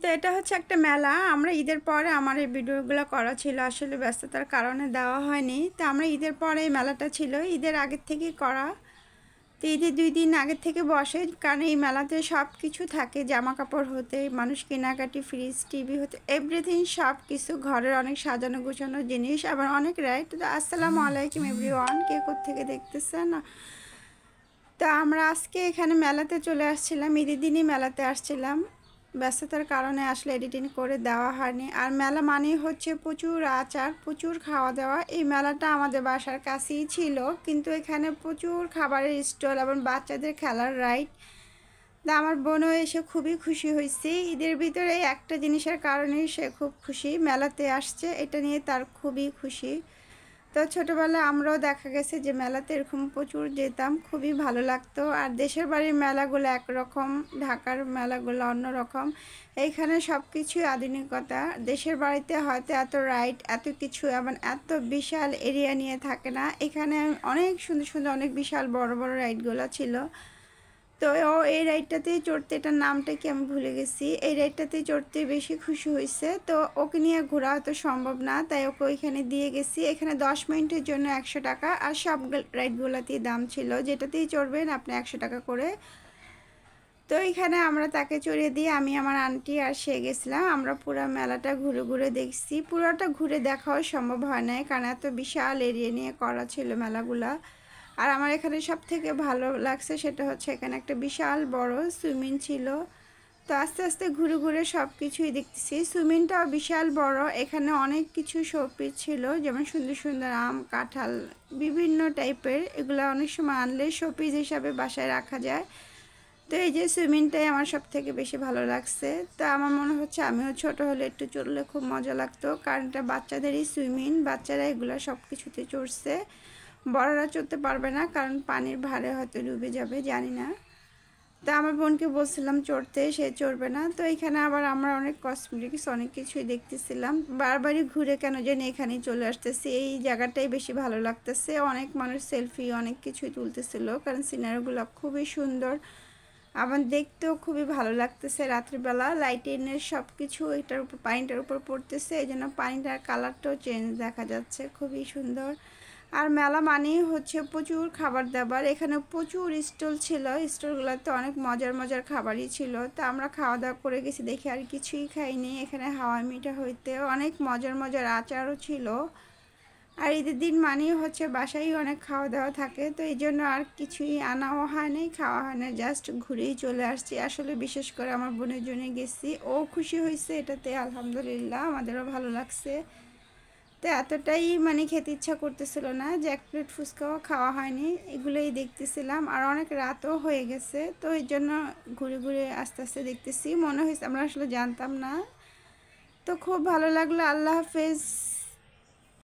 তো এটা হচ্ছে একটা মেলা। আমরা ঈদের পরে আমার এই ভিডিওগুলো করা ছিল, আসলে ব্যস্ততার কারণে দেওয়া হয়নি। তো আমরা ঈদের পরে এই মেলাটা ছিল, ঈদের আগের থেকেই করা। তো ঈদের 2 দিন আগের থেকে বসে, কারণ এই মেলাতে সব কিছু থাকে, জামা কাপড় হতে মানুষ কেনাকাটি, ফ্রিজ, টিভি হতে এভরিথিং, সব কিছু, ঘরের অনেক সাজানো গোছানো জিনিস, আবার অনেক রাইড। তো আসসালামু আলাইকুম এভরিওয়ান, কে কোত্থেকে দেখতেছেন। তো আমরা আজকে এখানে মেলাতে চলে আসছিলাম, ঈদের দিনই মেলাতে আসছিলাম। ব্যস্ততার কারণে আসলে এডিটিং করে দেওয়া হয়নি। আর মেলা মানেই হচ্ছে প্রচুর আচার, প্রচুর খাওয়া দাওয়া। এই মেলাটা আমাদের বাসার কাছেই ছিল, কিন্তু এখানে প্রচুর খাবারের স্টল এবং বাচ্চাদের খেলার রাইড। তা আমার বোনও এসে খুবই খুশি হয়েছে। ঈদের ভিতরে একটা জিনিসের কারণেই সে খুব খুশি, মেলাতে আসছে, এটা নিয়ে তার খুবই খুশি। তো ছোটোবেলায় আমরাও দেখা গেছে যে মেলাতে এরকম প্রচুর যেতাম, খুবই ভালো লাগতো। আর দেশের বাড়ির মেলাগুলো একরকম, ঢাকার মেলাগুলো অন্যরকম। এইখানে সব কিছুই আধুনিকতা। দেশের বাড়িতে হয়তো এত রাইড, এত কিছু, এমন এত বিশাল এরিয়া নিয়ে থাকে না। এখানে অনেক সুন্দর সুন্দর, অনেক বিশাল বড় বড় রাইডগুলো ছিল। তো ও এই রাইডটাতেই চড়তে, এটার নামটা কি আমি ভুলে গেছি, এই রাইডটাতেই চড়তে বেশি খুশি হয়েছে। তো ওকে নিয়ে ঘোরা হয়তো সম্ভব না, তাই ওকে ওইখানে দিয়ে গেছি। এখানে 10 মিনিটের জন্য 100 টাকা, আর সব রাইডগুলোতেই দাম ছিল, যেটাতেই চড়বেন আপনি 100 টাকা করে। তো এখানে আমরা তাকে চড়িয়ে দিয়ে আমি, আমার আন্টি আর সে গেছিলাম। আমরা পুরো মেলাটা ঘুরে ঘুরে দেখছি, পুরোটা ঘুরে দেখাও সম্ভব হয় না, কারণ এত বিশাল এরিয়া নিয়ে করা ছিল মেলাগুলা। আর আমার এখানে সব থেকে ভালো লাগছে সেটা হচ্ছে এখানে একটা বিশাল বড় সুইমিং ছিল। তো আস্তে আস্তে ঘুরে ঘুরে সব কিছুই দেখতেছি। সুইমিংটাও বিশাল বড়, এখানে অনেক কিছু শোপিস ছিল, যেমন সুন্দর সুন্দর আম, কাঁঠাল, বিভিন্ন টাইপের। এগুলো অনেক সময় আনলে শোপিস হিসাবে বাসায় রাখা যায়। তো এই যে সুইমিংটাই আমার সব থেকে বেশি ভালো লাগছে। তো আমার মনে হচ্ছে আমিও ছোট হলে একটু চড়লে খুব মজা লাগতো, কারণ এটা বাচ্চাদেরই সুইমিং, বাচ্চারা এগুলো সব কিছুতে চড়ছে, বড়রা চড়তে পারবে না, কারণ পানির ভারে হয়তো ডুবে যাবে, জানি না। তো আমার বোনকে বলছিলাম চড়তে, সে চড়বে না। তো এখানে আবার আমরা অনেক কসমেটিক্স, অনেক কিছুই দেখতেছিলাম। বারবারই ঘুরে কেন জানি এখানেই চলে আসতেছি, এই জায়গাটাই বেশি ভালো লাগতেছে। অনেক মানুষ সেলফি, অনেক কিছুই তুলতেছিল, কারণ সিনারিগুলো খুবই সুন্দর, আমার দেখতেও খুবই ভালো লাগতেছে। রাত্রিবেলা লাইটিংয়ের সব কিছু এটার উপর, পানিটার উপর পড়তেছে, এই জন্য পানিটার কালারটাও চেঞ্জ দেখা যাচ্ছে, খুবই সুন্দর। আর মেলা মানেই হচ্ছে প্রচুর খাবার দাবার, এখানে প্রচুর স্টল ছিল, স্টলগুলোতে অনেক মজার মজার খাবারই ছিল। তো আমরা খাওয়া দাওয়া করে গেছি দেখে আর কিছুই খাইনি। এখানে হাওয়া মিঠা হইতে অনেক মজার মজার আচারও ছিল। আর ঈদের দিন মানেই হচ্ছে বাসায় অনেক খাওয়া দাওয়া থাকে, তো এই জন্য আর কিছুই আনাও হয় নাই, খাওয়া হয় না, জাস্ট ঘুরেই চলে আসছি। আসলে বিশেষ করে আমার বোনের জন্য গেছি, ও খুশি হয়েছে এটাতে, আলহামদুলিল্লাহ, আমাদেরও ভালো লাগছে। তো এতটাই মানে খেতে ইচ্ছা করতেছিল না যে 1 প্লেট ফুচকাও খাওয়া হয়নি, এগুলোই দেখতেছিলাম। আর অনেক রাতও হয়ে গেছে, তো এই জন্য ঘুরে ঘুরে আস্তে আস্তে দেখতেছি, মনে হয়েছে আমরা আসলে জানতাম না। তো খুব ভালো লাগলো, আল্লাহ হাফেজ।